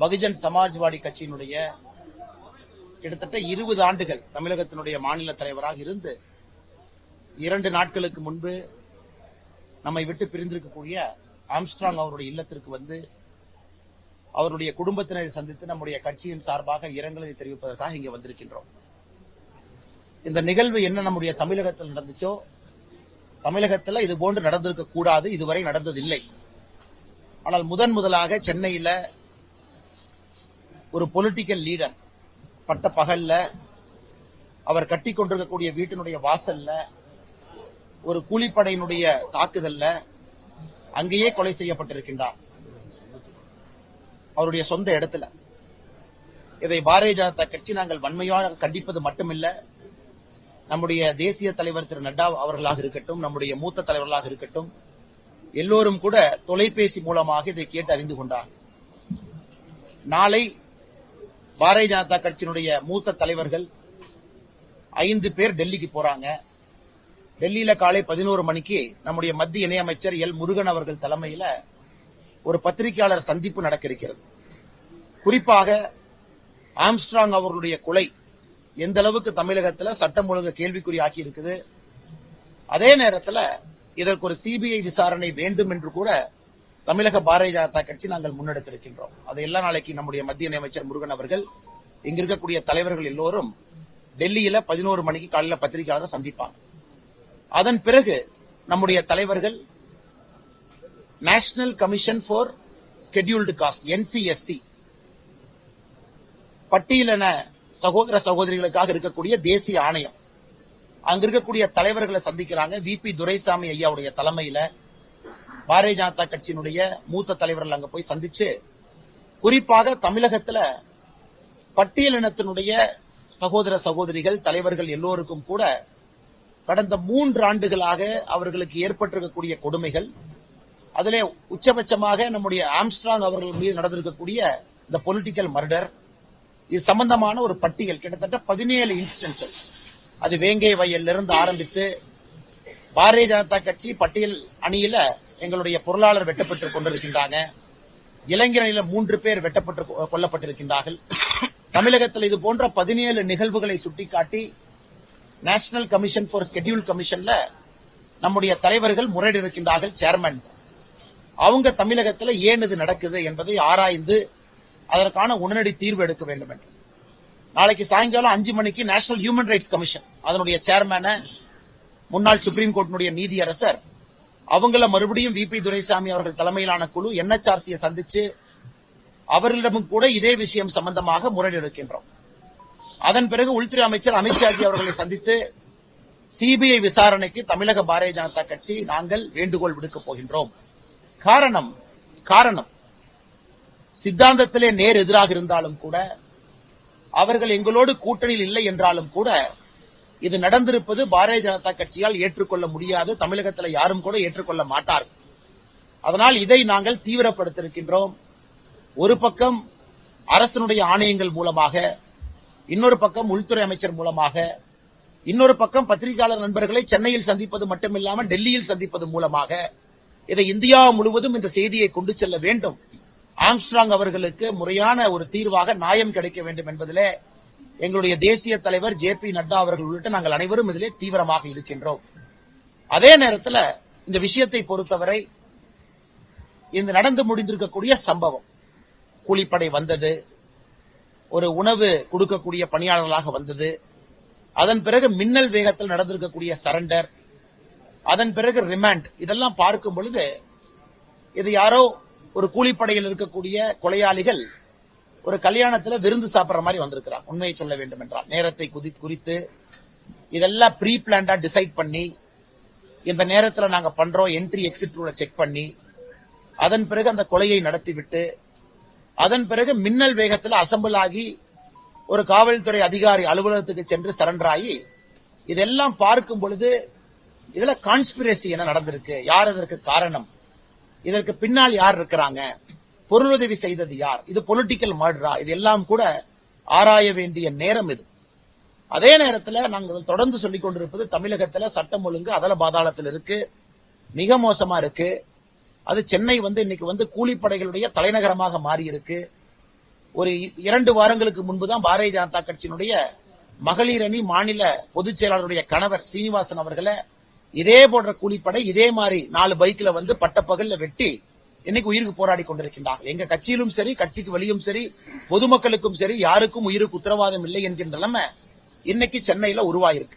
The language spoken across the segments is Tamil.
பகுஜன் சமாஜ்வாடி கட்சியினுடைய கிட்டத்தட்ட 20 ஆண்டுகள் தமிழகத்தினுடைய மாநில தலைவராக இருந்து 2 நாட்களுக்கு முன்பு நம்மை விட்டு பிரிந்திருக்கக்கூடிய ஆம்ஸ்ட்ராங் அவருடைய இல்லத்திற்கு வந்து அவருடைய குடும்பத்தினரை சந்தித்து நம்முடைய கட்சியின் சார்பாக இரங்கலை தெரிவிப்பதற்காக இங்கே வந்திருக்கின்றோம். இந்த நிகழ்வு என்ன நம்முடைய தமிழகத்தில் நடந்துச்சோ, தமிழகத்தில் இது போன்று நடந்திருக்க கூடாது, இதுவரை நடந்ததில்லை. ஆனால் முதலாக சென்னையில ஒரு பொலிட்டிக்கல் லீடர் பட்ட பகல்ல அவர் கட்டி கொண்டிருக்கக்கூடிய வீட்டினுடைய வாசல்ல ஒரு கூலிப்படையினுடைய தாக்குதல்ல அங்கேயே கொலை செய்யப்பட்டிருக்கின்றார், அவருடைய சொந்த இடத்துல. இதை பாரதிய ஜனதா கட்சி நாங்கள் வன்மையாக கண்டிப்பது மட்டுமில்ல, நம்முடைய தேசிய தலைவர் திரு நட்டா அவர்களாக இருக்கட்டும், நம்முடைய மூத்த தலைவர்களாக இருக்கட்டும், எல்லோரும் கூட தொலைபேசி மூலமாக இதை கேட்டு அறிந்து கொண்டார். நாளை பாரதிய ஜனதா கட்சியினுடைய மூத்த தலைவர்கள் 5 பேர் டெல்லிக்கு போறாங்க. டெல்லியில காலை 11 மணிக்கு நம்முடைய மத்திய இணையமைச்சர் எல் முருகன் அவர்கள் தலைமையில ஒரு பத்திரிகையாளர் சந்திப்பு நடக்க இருக்கிறது. குறிப்பாக ஆம்ஸ்ட்ராங் அவர்களுடைய கொலை எந்த அளவுக்கு தமிழகத்தில் சட்டம் ஒழுங்கு கேள்விக்குறி ஆக்கி இருக்குது, அதே நேரத்தில் இதற்கு ஒரு சிபிஐ விசாரணை வேண்டும் என்று கூட தமிழக பாரதிய ஜனதா கட்சி நாங்கள் முன்னெடுத்திருக்கின்றோம். அதையெல்லாம் நாளைக்கு நம்முடைய மத்திய இணையமைச்சர் முருகன் அவர்கள், இங்க இருக்கக்கூடிய தலைவர்கள் எல்லோரும் டெல்லியில 11 மணிக்கு காலையில பத்திரிகையாளர் சந்திப்பாங்க. அதன் பிறகு நம்முடைய தலைவர்கள் national commission for scheduled cost NCSC பட்டியலின சகோதர சகோதரிகளுக்காக இருக்கக்கூடிய தேசிய ஆணையம், அங்க இருக்கக்கூடிய தலைவர்களை சந்திக்கிறாங்க. VP துரைசாமி ஐயாவுடைய தலைமையில பாரதிய ஜனதா கட்சியினுடைய மூத்த தலைவர்கள் அங்க போய் சந்திச்சு, குறிப்பாக தமிழகத்துல பட்டியலினத்தினுடைய சகோதர சகோதரிகள் தலைவர்கள் எல்லோருக்கும் கூட கடந்த 3 ஆண்டுகளாக அவர்களுக்கு ஏற்பட்டிருக்கக்கூடிய கொடுமைகள், அதிலே உச்சபட்சமாக நம்முடைய ஆம்ஸ்ட்ராங் அவர்கள் மீது நடந்திருக்கக்கூடிய இந்த பொலிட்டிக்கல் மர்டர், இது சம்பந்தமான ஒரு பட்டியல் கிட்டத்தட்ட 17 இன்ஸ்டன்சஸ். அது வேங்கை வயலிலிருந்து ஆரம்பித்து பாரதிய ஜனதா கட்சி பட்டியல் அணியில எங்களுடைய பொருளாளர் வெட்டப்பட்டுக் கொண்டிருக்கின்றாங்க. இளைஞர்களில் 3 பேர் வெட்டப்பட்டு கொல்லப்பட்டிருக்கின்றார்கள். தமிழகத்தில் இது போன்ற 17 நிகழ்வுகளை சுட்டிக்காட்டி நேஷனல் கமிஷன் ஃபார் ஸ்கெட்யூல் கமிஷன்ல நம்முடைய தலைவர்கள் முறையிட இருக்கின்றார்கள். சேர்மன் அவங்க தமிழகத்தில் ஏன் இது நடக்குது என்பதை ஆராய்ந்து அதற்கான உடனடி தீர்வு எடுக்க வேண்டும் என்று நாளைக்கு சாயங்காலம் 5 மணிக்கு நேஷனல் ஹியூமன் ரைட்ஸ் கமிஷன் அதனுடைய சேர்மேன முன்னாள் சுப்ரீம் கோர்ட்டினுடைய நீதியரசர் அவங்கள மறுபடியும் VP துரைசாமி அவர்கள் தலைமையிலான குழு NHRC சந்திச்சு அவர்களிடமும் கூட இதே விஷயம் சம்பந்தமாக முறையிட இருக்கின்றோம். அதன் பிறகு உள்துறை அமைச்சர் அமித்ஷாஜி அவர்களை சந்தித்து சிபிஐ விசாரணைக்கு தமிழக பாரதிய ஜனதா கட்சி நாங்கள் வேண்டுகோள் விடுக்கப் போகின்றோம். காரணம் சித்தாந்தத்திலே நேர் எதிராக இருந்தாலும் கூட, அவர்கள் எங்களோடு கூட்டணியில் இல்லை என்றாலும் கூட, இது நடந்திருப்பது பாரதிய ஜனதா கட்சியால் ஏற்றுக்கொள்ள முடியாது, தமிழகத்தில் யாரும் கூட ஏற்றுக்கொள்ள மாட்டார்கள். அதனால் இதை நாங்கள் தீவிரப்படுத்தியிருக்கின்றோம். ஒரு பக்கம் அரசனுடைய ஆணையங்கள் மூலமாக, இன்னொரு பக்கம் உள்துறை அமைச்சர் மூலமாக, இன்னொரு பக்கம் பத்திரிகையாளர் நண்பர்களை சென்னையில் சந்திப்பது மட்டுமில்லாமல் டெல்லியில் சந்திப்பது மூலமாக இதை இந்தியா முழுவதும் இந்த செய்தியை கொண்டு செல்ல வேண்டும். ஆம்ஸ்ட்ராங் அவர்களுக்கு முறையான ஒரு தீர்வாக நியாயம் கிடைக்க வேண்டும் என்பதிலே எங்களுடைய தேசிய தலைவர் JP நட்டா அவர்கள் உள்ளிட்ட நாங்கள் அனைவரும் இதிலே தீவிரமாக இருக்கின்றோம். அதே நேரத்தில் இந்த விஷயத்தை பொறுத்தவரை இந்த நடந்து முடிந்திருக்கக்கூடிய சம்பவம், கூலிப்படை வந்தது, ஒரு உணவு கொடுக்கக்கூடிய பணியாளர்களாக வந்தது, அதன் பிறகு மின்னல் வேகத்தில் நடந்திருக்கக்கூடிய சரண்டர், அதன் பிறகு ரிமாண்ட், இதெல்லாம் பார்க்கும் பொழுது இது யாரோ ஒரு கூலிப்படையில் இருக்கக்கூடிய கொலையாளிகள் ஒரு கல்யாணத்துல விருந்து சாப்பிடுற மாதிரி வந்திருக்கிறார். உண்மையை சொல்ல வேண்டும் என்றால் நேரத்தை குறித்து இதெல்லாம் ப்ரீ பிளான்டா டிசைட் பண்ணி, இந்த நேரத்தில் நாங்க பண்றோம் என்ட்ரி எக்ஸிட் ரூலை செக் பண்ணி, அதன் பிறகு அந்த கொலையை நடத்திவிட்டு, அதன் பிறகு மின்னல் வேகத்தில் அசம்பிள் ஆகி ஒரு காவல்துறை அதிகாரி அலுவலகத்துக்கு சென்று சரண்டர் ஆகி, இதெல்லாம் பார்க்கும் பொழுது இதுல கான்ஸ்பிரசி என்ன நடந்திருக்கு, யார் இதற்கு காரணம், இதற்கு பின்னால் யார் இருக்கிறாங்க, பொருளுதவி செய்தது யார், இது பொலிட்டிக்கல் மர்டரா, இது எல்லாம் கூட ஆராய வேண்டிய நேரம் இது. அதே நேரத்தில் நாங்கள் தொடர்ந்து சொல்லிக் கொண்டிருப்பது தமிழகத்தில் சட்டம் ஒழுங்கு அதல பாதாளத்தில் இருக்கு, மிக மோசமா இருக்கு. அது சென்னை இன்னைக்கு கூலிப்படைகளுடைய தலைநகரமாக மாறி இருக்கு. ஒரு 2 வாரங்களுக்கு முன்புதான் பாரதிய ஜனதா கட்சியினுடைய மகளிர் அணி மாநில பொதுச் செயலாளருடைய கணவர் ஸ்ரீனிவாசன் அவர்களை இதே போன்ற கூலிப்படை இதே மாதிரி 4 பைக்ல வந்து பட்டப்பகல்ல வெட்டி இன்னைக்கு உயிருக்கு போராடி கொண்டிருக்கின்றார்கள். எங்க கட்சியிலும் சரி, கட்சிக்கு வெளியும் சரி, பொதுமக்களுக்கும் சரி, யாருக்கும் உயிருக்கு உத்தரவாதம் இல்லை என்கின்ற நிலைமை இன்னைக்கு சென்னையில உருவாயிருக்கு.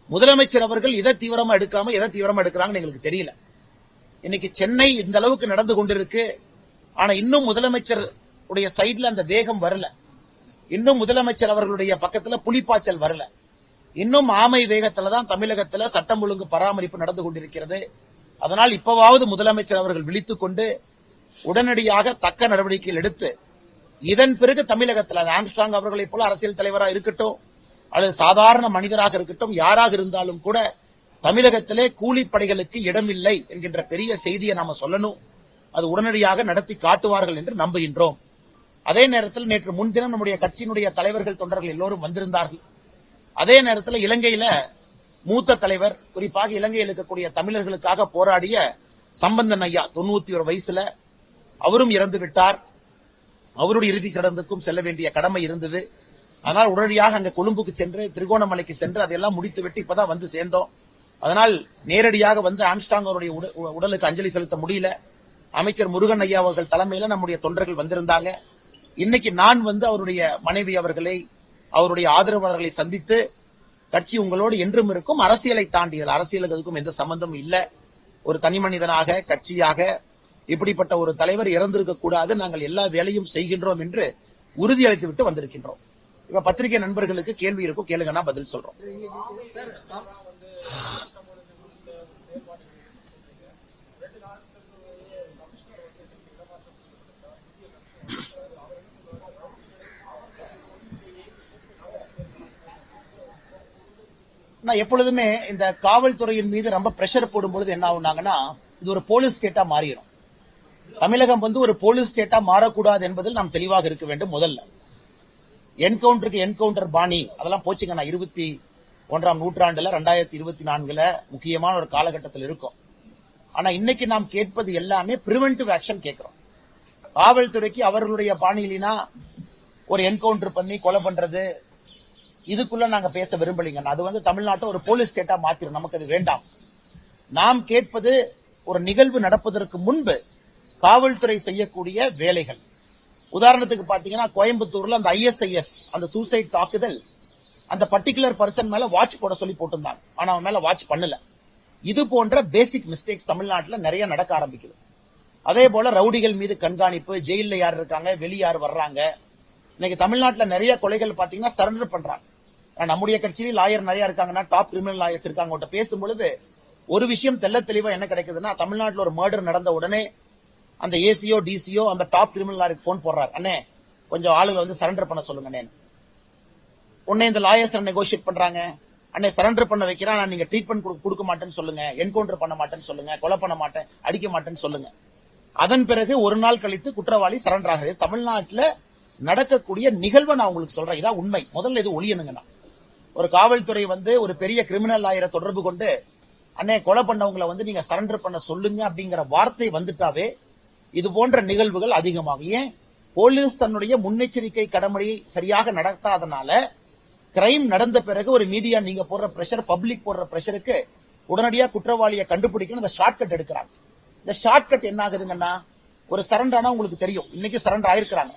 முதலமைச்சர் அவர்கள் எதை தீவிரமா எடுக்காம எதை தீவிரமா எடுக்கிறாங்கன்னு எங்களுக்கு தெரியல. இன்னைக்கு சென்னை இந்த அளவுக்கு நடந்து கொண்டிருக்கு. ஆனா இன்னும் முதலமைச்சர் உடைய சைட்ல அந்த வேகம் வரல. இன்னும் முதலமைச்சர் அவர்களுடைய பக்கத்துல புலிப்பாய்ச்சல் வரல. இன்னும் ஆமை வேகத்துலதான் தமிழகத்துல சட்டம் ஒழுங்கு பராமரிப்பு நடந்து கொண்டிருக்கிறது. அதனால் இப்பவாவது முதலமைச்சர் அவர்கள் விழித்துக் கொண்டு உடனடியாக தக்க நடவடிக்கைகள் எடுத்து இதன் பிறகு தமிழகத்தில் ஆம்ஸ்ட்ராங் அவர்களை போல அரசியல் தலைவராக இருக்கட்டும் அல்லது சாதாரண மனிதராக இருக்கட்டும், யாராக இருந்தாலும் கூட தமிழகத்திலே கூலிப்படைகளுக்கு இடமில்லை என்கின்ற பெரிய செய்தியை நாம சொல்லணும். அது உடனடியாக நடத்தி காட்டுவார்கள் என்று நம்புகின்றோம். அதே நேரத்தில் நேற்று முன்தினம் நம்முடைய கட்சியினுடைய தலைவர்கள் தொண்டர்கள் எல்லோரும் வந்திருந்தார்கள். அதே நேரத்தில் இலங்கையில மூத்த தலைவர், குறிப்பாக இலங்கையில் இருக்கக்கூடிய தமிழர்களுக்காக போராடிய சம்பந்தன் ஐயா 91 வயசுல அவரும் இறந்து விட்டார். அவருடைய இறுதிச் சடங்குக்கும் செல்ல வேண்டிய கடமை இருந்தது. அதனால் உடனடியாக அங்க கொழும்புக்கு சென்று திருகோணமலைக்கு சென்று அதையெல்லாம் முடித்துவிட்டு இப்பதான் வந்து சேர்ந்தோம். அதனால் நேரடியாக வந்து ஆம்ஸ்ட்ராங் அவருடைய உடலுக்கு அஞ்சலி செலுத்த முடியல. அமைச்சர் முருகன் ஐயா அவர்கள் தலைமையில நம்முடைய தொண்டர்கள் வந்திருந்தாங்க. இன்னைக்கு நான் வந்து அவருடைய மனைவி அவர்களை, அவருடைய ஆதரவாளர்களை சந்தித்து கட்சி உங்களோடு என்றும் இருக்கும், அரசியலை தாண்டியது, அரசியலுக்கு அதுக்கும் எந்த சம்பந்தமும் இல்ல, ஒரு தனி மனிதனாக கட்சியாக இப்படிப்பட்ட ஒரு தலைவர் இறந்திருக்க கூடாது, நாங்கள் எல்லா வேலையும் செய்கின்றோம் என்று உறுதியளித்து விட்டு வந்திருக்கின்றோம். இப்ப பத்திரிகை நண்பர்களுக்கு கேள்வி இருக்கும், கேளுங்கன்னா பதில் சொல்றோம். நான் எப்பொழுதுமே இந்த காவல்துறையின் மீது ரொம்ப பிரஷர் போடும்பொழுது என்ன ஆகுனாங்கன்னா, இது ஒரு போலீஸ் ஸ்டேட்டா மாறிடும். தமிழகம் வந்து ஒரு போலீஸ் ஸ்டேட்டா மாறக்கூடாது என்பதில் நாம் தெளிவாக இருக்க வேண்டும். முதல்ல என்கவுண்டருக்கு என்கவுண்டர் பாணி அதெல்லாம் போச்சுங்க. நான் 21ஆம் நூற்றாண்டுல 2024 முக்கியமான ஒரு காலகட்டத்தில் இருக்கும். ஆனா இன்னைக்கு நாம் கேட்பது எல்லாமே பிரிவென்டிவ் ஆக்ஷன் கேட்கிறோம். காவல்துறைக்கு அவர்களுடைய பாணியினா ஒரு என்கவுண்டர் பண்ணி கொலை பண்றது, இதுக்குள்ள நாங்க பேச விரும்பலீங்க. அது வந்து தமிழ்நாட்டை ஒரு போலீஸ் ஸ்டேட்டா மாத்திரும், நமக்கு அது வேண்டாம். நாம் கேட்பது ஒரு நிகழ்வு நடப்பதற்கு முன்பு காவல்துறை செய்யக்கூடிய வேலைகள். உதாரணத்துக்கு பாத்தீங்கன்னா, கோயம்புத்தூர்ல அந்த ISIS அந்த சூசைட் தாக்குதல், அந்த பர்டிகுலர் பர்சன் மேல வாட்ச் போட சொல்லி போட்டிருந்தாங்க. ஆனா அவன் மேல வாட்ச் பண்ணல. இது போன்ற பேசிக் மிஸ்டேக்ஸ் தமிழ்நாட்டில் நிறைய நடக்க ஆரம்பிக்குது. அதே போல ரவுடிகள் மீது கண்காணிப்பு, ஜெயில யார் இருக்காங்க, வெளிய யார் வர்றாங்க. இன்னைக்கு தமிழ்நாட்டில் நிறைய கொலைகள் பாத்தீங்கன்னா சரண்டர் பண்றாங்க. நம்முடைய கட்சியில் லாயர் நிறைய இருக்காங்கன்னா, டாப் கிரிமினல் லாயர்ஸ் இருக்காங்க. பேசும்பொழுது ஒரு விஷயம் தெல்ல தெளிவா என்ன கிடைக்குதுன்னா, தமிழ்நாட்டில் ஒரு மர்டர் நடந்த உடனே அந்த ஏசியோ டிசியோ அந்த டாப் கிரிமினல் லாயருக்கு போன் போடுறாரு, அண்ணே கொஞ்சம் ஆளுங்களை வந்து சரண்டர் பண்ண சொல்லுங்க. உடனே இந்த லாயர்ஸ் நெகோசியேட் பண்றாங்க, அண்ணே சரண்டர் பண்ண வைக்கிறேன், நான் நீங்க ட்ரீட்மெண்ட் கொடுக்க மாட்டேன்னு சொல்லுங்க, என்கவுண்டர் பண்ண மாட்டேன்னு சொல்லுங்க, கொலை பண்ண மாட்டேன், அடிக்க மாட்டேன்னு சொல்லுங்க. அதன் பிறகு ஒரு நாள் கழித்து குற்றவாளி சரண்டர் ஆகிறது. தமிழ்நாட்டில் நடக்கக்கூடிய நிகழ்வை நான் உங்களுக்கு சொல்றேன். இதான் உண்மை. முதல்ல இது ஒளியணுங்கண்ணா. ஒரு காவல்துறை வந்து ஒரு பெரிய கிரிமினல் லாயரை தொடர்பு கொண்டு, அண்ணே கொலை பண்ணவங்களை வந்து நீங்க சரண்டர் பண்ண சொல்லுங்க அப்படிங்கிற வார்த்தை வந்துட்டாவே இது போன்ற நிகழ்வுகள் அதிகமாகும். ஏன்? போலீஸ் தன்னுடைய முன்னெச்சரிக்கை கடமையை சரியாக நடத்தாதனால கிரைம் நடந்த பிறகு ஒரு மீடியா நீங்க போடுற பிரஷர், பப்ளிக் போடுற பிரஷருக்கு உடனடியா குற்றவாளியை கண்டுபிடிக்கணும், இந்த ஷார்ட்கட் எடுக்கிறாங்க. இந்த ஷார்ட்கட் என்ன ஆகுதுங்கன்னா, ஒரு சரண்டர் ஆனா உங்களுக்கு தெரியும், இன்னைக்கு சரண்டர் ஆயிருக்கிறாங்க.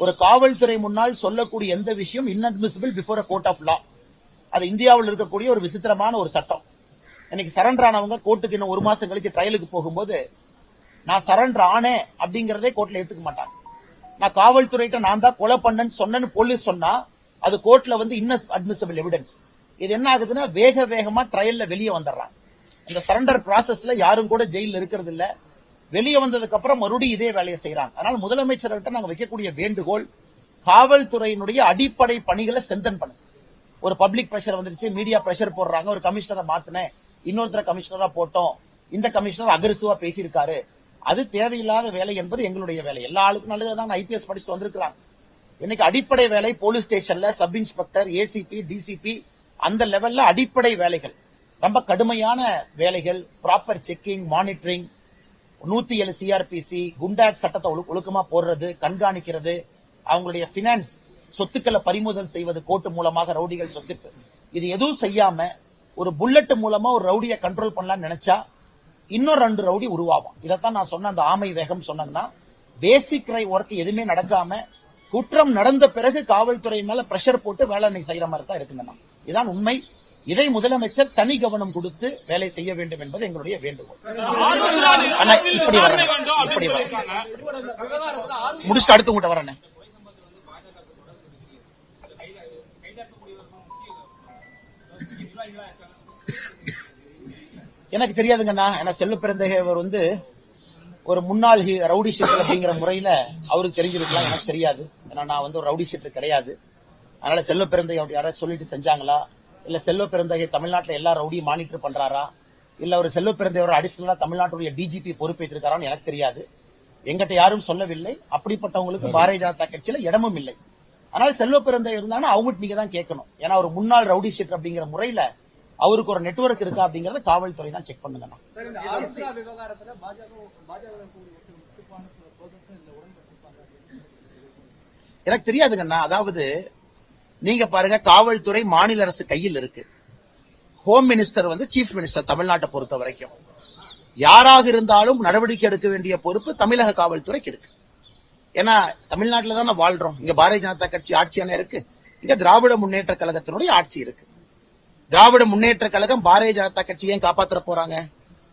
ஒரு காவல்துறை முன்னால் சொல்லக்கூடிய எந்த விஷயம் inadmissible before a court of law. அது இந்தியாவில் இருக்கக்கூடிய ஒரு விசித்திரமான ஒரு சட்டம். இன்னைக்கு சரண்டர் ஆனவங்க கோர்ட்டுக்கு இன்னும் 1 மாசம் கழிச்சு ட்ரையலுக்கு போகும்போது, நான் சரண்டர் ஆனேன் அப்படிங்கறதே கோர்ட்ல ஏத்துக்க மாட்டாங்க. நான் காவல்துறையிட்ட நான் தான் கொலை பண்ணேன்னு சொன்னேன்னு போலீஸ் சொன்னா அது கோர்ட்ல வந்து இன்அட்மிசிபிள் எவிடன்ஸ். இது என்ன ஆகுதுன்னா, வேக வேகமா ட்ரையல்ல வெளியே வந்துடுறாங்க. இந்த சரண்டர் ப்ராசஸ்ல யாரும் கூட ஜெயில இருக்கிறது இல்ல. வெளியே வந்ததுக்கு அப்புறம் மறுபடியும் இதே வேலையை செய்யறாங்க. அதனால முதலமைச்சர்கிட்ட நாங்க வைக்கக்கூடிய வேண்டுகோள், காவல்துறையினுடைய அடிப்படை பணிகளை ஸ்ட்ரென்தன் பண்ணுங்க. ஒரு பப்ளிக் பிரஷர் வந்துருச்சு, மீடியா பிரஷர் போடுறாங்க, ஒரு கமிஷனரை மாத்தினேன், இன்னொருத்தர கமிஷனரா போட்டோம், இந்த கமிஷனர் அக்ரெசிவா பேசியிருக்காரு, அது தேவையில்லாத வேலை என்பது எங்களுடைய வேலை. எல்லா ஆளுக்கும் நல்லதான் IPS படிச்சுட்டு வந்திருக்கிறாங்க. இன்னைக்கு அடிப்படை வேலை போலீஸ் ஸ்டேஷன்ல சப் இன்ஸ்பெக்டர், ACP, DCP அந்த லெவல்ல அடிப்படை வேலைகள், ரொம்ப கடுமையான வேலைகள், ப்ராப்பர் செக்கிங், மானிட்டரிங், 107 CRPC, குண்டாட் சட்டத்தை ஒழுக்கமா போடுறது, கண்காணிக்கிறது, அவங்களுடைய பினான்ஸ் சொத்துக்களை பறிமுதல் செய்வது கோர்ட்டு மூலமாக ரவுடிகள் சொத்துக்கு இது எதுவும் செய்யாம ஒரு புல்லட் மூலமா ஒரு ரவுடியை கண்ட்ரோல் பண்ணலாம்னு நினைச்சா இன்னொரு 2 ரவுடி உருவாகும். இதைத்தான் நான் சொன்ன அந்த ஆமை வேகம் சொன்னேன்னா பேசிக் ஒர்க் எதுவுமே நடக்காம குற்றம் நடந்த பிறகு காவல்துறை மேல பிரஷர் போட்டு வேலை செய்யற மாதிரி தான் இருக்குங்கண்ணா. இதான் உண்மை. இதை முதலமைச்சர் தனி கவனம் கொடுத்து வேலை செய்ய வேண்டும் என்பது எங்களுடைய வேண்டுகோள். இப்படி வரேன் முடிச்சுட்டு அடுத்து உங்கள்கிட்ட வரேன். எனக்கு தெரியாதுங்கண்ணா. ஏன்னா செல்வ பெருந்தகைவர் ஒரு முன்னாள் ரவுடி ஷீட்டர் அப்படிங்கிற முறையில அவருக்கு தெரிஞ்சிருக்கலாம், எனக்கு தெரியாது. ஏன்னா நான் ஒரு ரவுடி ஷீட்டர் கிடையாது. அதனால செல்வ பெருந்தகை அப்படி யாராவது சொல்லிட்டு செஞ்சாங்களா, இல்ல செல்வ பெருந்தகை தமிழ்நாட்டில் எல்லா ரவுடியும் மானிட்டர் பண்றாரா, இல்ல ஒரு செல்வ பெருந்தகையோட அடிஷனலா தமிழ்நாட்டுடைய டிஜிபி பொறுப்பேற்றிருக்காரான்னு எனக்கு தெரியாது. எங்கிட்ட யாரும் சொல்லவில்லை. அப்படிப்பட்டவங்களுக்கு பாரதிய ஜனதா கட்சியில இடமும் இல்லை. அதனால செல்வ பெருந்தகை இருந்தாங்கன்னா அவங்ககிட்ட நீங்க தான் கேட்கணும். ஏன்னா ஒரு முன்னாள் ரவுடி ஷீட்டர் அப்படிங்கிற முறையில அவருக்கு ஒரு நெட்வொர்க் இருக்கா அப்படிங்கறத காவல்துறை தான் செக் பண்ணுங்க. எனக்கு தெரியாதுங்கண்ணா. அதாவது நீங்க பாருங்க, காவல்துறை மாநில அரசு கையில் இருக்கு. ஹோம் மினிஸ்டர் சீஃப் மினிஸ்டர் தமிழ்நாட்டை பொறுத்த வரைக்கும் யாராக இருந்தாலும் நடவடிக்கை எடுக்க வேண்டிய பொறுப்பு தமிழக காவல்துறைக்கு இருக்கு. ஏன்னா தமிழ்நாட்டில் தானே வாழ்றோம். இங்க பாரதிய ஜனதா கட்சி ஆட்சியான இருக்கு, இங்க திராவிட முன்னேற்ற கழகத்தினுடைய ஆட்சி இருக்கு. திராவிட முன்னேற்ற கழகம் பாரதிய ஜனதா கட்சி ஏன் காப்பாற்ற போறாங்க?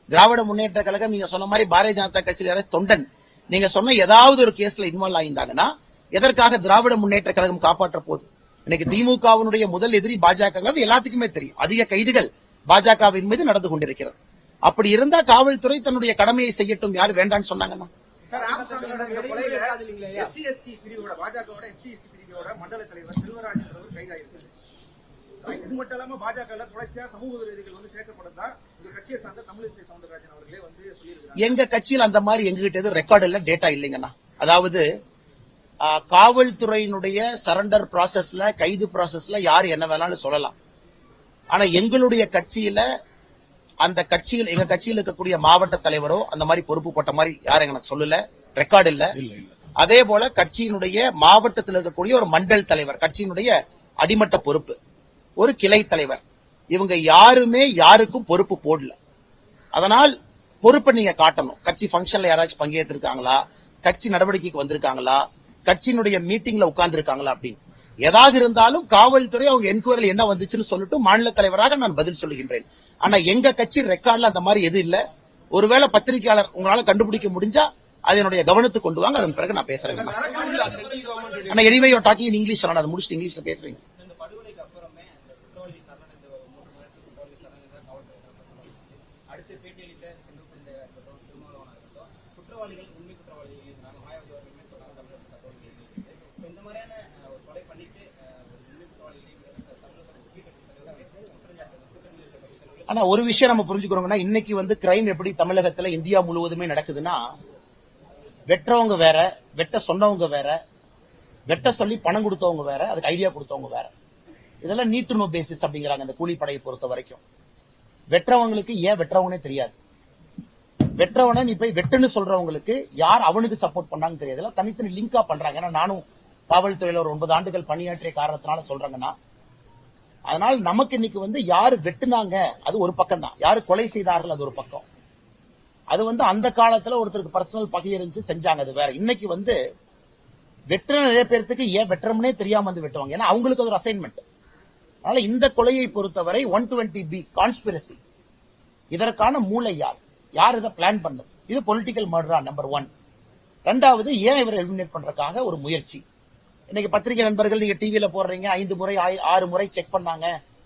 திராவிட முன்னேற்ற கழகம் நீங்க சொன்ன மாதிரி பாரதிய ஜனதா கட்சியில யாராவது தொண்டன் நீங்க சொன்ன ஏதாவது ஒரு கேஸ்ல இன்வால்வ் ஆயிருந்தாங்கன்னா எதற்காக திராவிட முன்னேற்ற கழகம் காப்பாற்ற போகுது? இன்னைக்கு திமுகவினுடைய முதல் எதிரி பாஜக எல்லாத்துக்குமே தெரியும். அதிக கைதுகள் பாஜகவின் மீது நடந்து கொண்டிருக்கிறது. அப்படி இருந்தா காவல்துறை தன்னுடைய கடமையை செய்யட்டும். யாரு வேண்டான்னு சொன்னாங்கன்னா மண்டல தலைவர் செல்வராஜ் கைதாயிருக்கு. இது மட்டும் இல்லாம பாஜக தொடர்ச்சியா சமூக விரோதிகள் சேர்க்கப்படுறதா இந்த கட்சியை சார்ந்த தமிழிசை சவுந்தரராஜன் அவர்களே சொல்லியிருக்காங்க. எங்க கட்சியில் அந்த மாதிரி எங்ககிட்ட எதுவும் ரெக்கார்டு இல்ல, டேட்டா இல்லைங்கண்ணா. அதாவது காவல்துறையினுடைய சரண்டர் ப்ராசஸ்ல, கைது ப்ராசஸ்ல யாரு என்ன வேணாலும் சொல்லலாம். ஆனா எங்களுடைய கட்சியில அந்த கட்சியில் எங்க கட்சியில் இருக்கக்கூடிய மாவட்ட தலைவரோ அந்த மாதிரி பொறுப்பு போட்ட மாதிரி யாரும் எனக்கு சொல்லல, ரெக்கார்டு இல்ல. அதே போல கட்சியினுடைய மாவட்டத்தில் இருக்கக்கூடிய ஒரு மண்டல் தலைவர், கட்சியினுடைய அடிமட்ட பொறுப்பு, ஒரு கிளை தலைவர், இவங்க யாருமே யாருக்கும் பொறுப்பு போடல. அதனால் பொறுப்பை நீங்க காட்டணும். கட்சி பங்கன்ல யாராச்சும் பங்கேற்றிருக்காங்களா, கட்சி நடவடிக்கைக்கு வந்திருக்காங்களா, கட்சியினுடைய மீட்டிங்ல உட்கார்ந்து இருக்காங்களா அப்படின்னு ஏதாவது இருந்தாலும் காவல்துறை அவங்க என்கொயரியில் என்ன வந்துச்சுன்னு சொல்லிட்டு மாநில தலைவராக நான் பதில் சொல்லுகின்றேன். ஆனா எங்க கட்சி ரெக்கார்ட்ல அந்த மாதிரி எதுவும் இல்ல. ஒருவேளை பத்திரிகையாளர் உங்களால கண்டுபிடிக்க முடிஞ்சா அது என்னுடைய கவனத்துக்கு கொண்டு வாங்க. அதன் பிறகு நான் பேசுறேன். ஆனா anyway you talking in English, அதை முடிச்சுட்டு இங்கிலீஷ்ல பேசுறீங்க. ஆனா ஒரு விஷயம் நம்ம புரிஞ்சுக்கிறோம்னா, இன்னைக்கு கிரைம் எப்படி தமிழகத்துல இந்தியா முழுவதுமே நடக்குதுன்னா, வெற்றவங்க வேற, வெட்ட சொன்னவங்க வேற, வெட்ட சொல்லி பணம் கொடுத்தவங்க வேற, அதுக்கு ஐடியா கொடுத்தவங்க வேற. இதெல்லாம் நீட் டு நோ பேசிஸ் அப்படிங்கிறாங்க இந்த கூலிப்படையை பொறுத்த வரைக்கும். வெற்றவங்களுக்கு ஏன் வெற்றவங்கன்னே தெரியாது. வெற்றவனை நீ போய் வெட்டுன்னு சொல்றவங்களுக்கு யார் அவனுக்கு சப்போர்ட் பண்ணாங்கன்னு தெரியாது. தனித்தனி லிங்கா பண்றாங்க. ஏன்னா நானும் காவல்துறையில ஒரு 9 ஆண்டுகள் பணியாற்றிய காரணத்தினால சொல்றாங்கன்னா, அதனால நமக்கு இன்னைக்கு யாரு வெட்டுனாங்க அது ஒரு பக்கம் தான், யாரு கொலை செய்தார்கள் அது ஒரு பக்கம். அது அந்த காலத்துல ஒருத்தருக்கு பர்சனல் பகை இருந்துச்சு, செஞ்சாங்க, அது வேற. இன்னைக்கு வெட்டுற நிறைய பேருக்கு ஏன் வெட்டுறோம்னே தெரியாம வெட்டுவாங்க. ஏன்னா அவங்களுக்கு அது ஒரு அசைன்மெண்ட். அதனால இந்த கொலையை பொறுத்தவரை 120B கான்ஸ்பிரசி, இதற்கான மூளை யார், யார் இதை பிளான் பண்ணது, இது பொலிட்டிக்கல் மர்டரா நம்பர் 1. ரெண்டாவது, ஏன் இவரை எலிமினேட் பண்றதுக்காக ஒரு முயற்சி. இன்னைக்கு பத்திரிகை நண்பர்கள் நீங்க டிவியில போடுறீங்க, 5 முறை 6 முறை செக் பண்ணாங்க,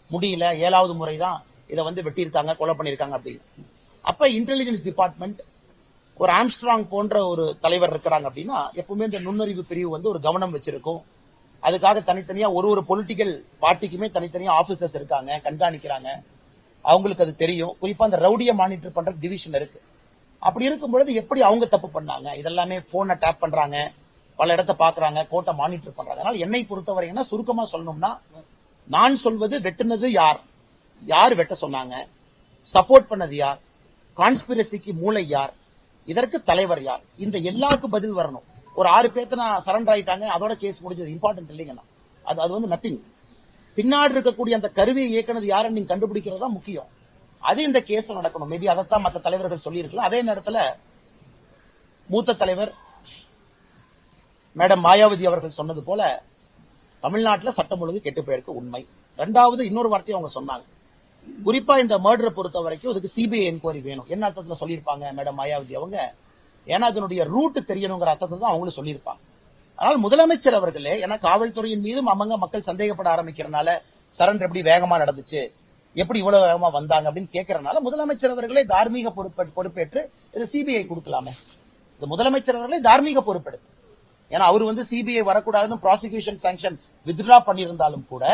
முடியல, 7வது முறை தான் இதை வெட்டியிருக்காங்க, கொலை பண்ணிருக்காங்க அப்படின்னு. அப்ப இன்டெலிஜென்ஸ் டிபார்ட்மெண்ட் ஒரு ஆம்ஸ்ட்ராங் போன்ற ஒரு தலைவர் இருக்கிறாங்க அப்படின்னா எப்பவுமே இந்த நுண்ணறிவு பிரிவு ஒரு கவனம் வச்சிருக்கும். அதுக்காக தனித்தனியா ஒரு பொலிட்டிக்கல் பார்ட்டிக்குமே தனித்தனியா ஆபீசர்ஸ் இருக்காங்க, கண்காணிக்கிறாங்க. அவங்களுக்கு அது தெரியும். குறிப்பா அந்த ரவுடியை மானிட்டர் பண்ற டிவிஷன் இருக்கு. அப்படி இருக்கும் பொழுது எப்படி அவங்க தப்பு பண்ணாங்க, இதெல்லாமே போனை டேப் பண்றாங்க, பல இடத்தை பாக்குறாங்க, கோர்ட்டை மானிட்டர் பண்றாங்க. அதனால என்னை பொறுத்தவரைன்னா சுருக்கமா சொல்லணும்னா, நான் சொல்வது வெட்டுனது யார், யார் வெட்ட சொன்னாங்க, சப்போர்ட் பண்ணது யார், கான்ஸ்பிரசிக்கு மூளை யார், இதற்கு தலைவர் யார், இந்த எல்லாருக்கும் பதில் வரணும். ஒரு 6 பேர்த்து நான் சரண்டர் ஆயிட்டாங்க, அதோட கேஸ் முடிஞ்சது. இம்பார்ட்டன்ட் இல்லைங்கண்ணா. அது வந்து நத்திங். பின்னாடி இருக்கக்கூடிய அந்த கருவியை இயக்குனது யாருன்னு நீங்க கண்டுபிடிக்கிறது தான் முக்கியம். அது இந்த கேஸ் நடக்கணும். மேபி அதைத்தான் மற்ற தலைவர்கள் சொல்லி இருக்கலாம். அதே நேரத்தில் மூத்த தலைவர் மேடம் மாயாவதி அவர்கள் சொன்னது போல தமிழ்நாட்டில் சட்டம் ஒழுங்கு கெட்டு போயிருக்கு, உண்மை. ரெண்டாவது இன்னொரு வார்த்தையை அவங்க சொன்னாங்க, குறிப்பா இந்த மர்டரை பொறுத்த வரைக்கும் அதுக்கு சிபிஐ என்கொயரி வேணும். என்ன அர்த்தத்துல சொல்லியிருப்பாங்க மேடம் மாயாவதி அவங்க? ஏன்னா அதனுடைய ரூட் தெரியணுங்கிற அர்த்தத்தை தான் அவங்களும் சொல்லியிருப்பாங்க. ஆனால் முதலமைச்சர் அவர்களே, ஏன்னா காவல்துறையின் மீதும் அவங்க மக்கள் சந்தேகப்பட ஆரம்பிக்கிறனால சரண்டர் எப்படி வேகமா நடந்துச்சு, எப்படி இவ்வளவு வேகமா வந்தாங்க அப்படின்னு கேட்கறதுனால முதலமைச்சர் அவர்களே தார்மீக பொறுப்பேற்று இது சிபிஐ கொடுக்கலாமே. இது முதலமைச்சர் அவர்களே தார்மீக பொறுப்பெடுத்து, ஏன்னா அவர் வந்து சிபிஐ வரக்கூடாதுன்னு ப்ராசிக்யூஷன் சாங்ஷன் வித்ட்ரா பண்ணியிருந்தாலும் கூட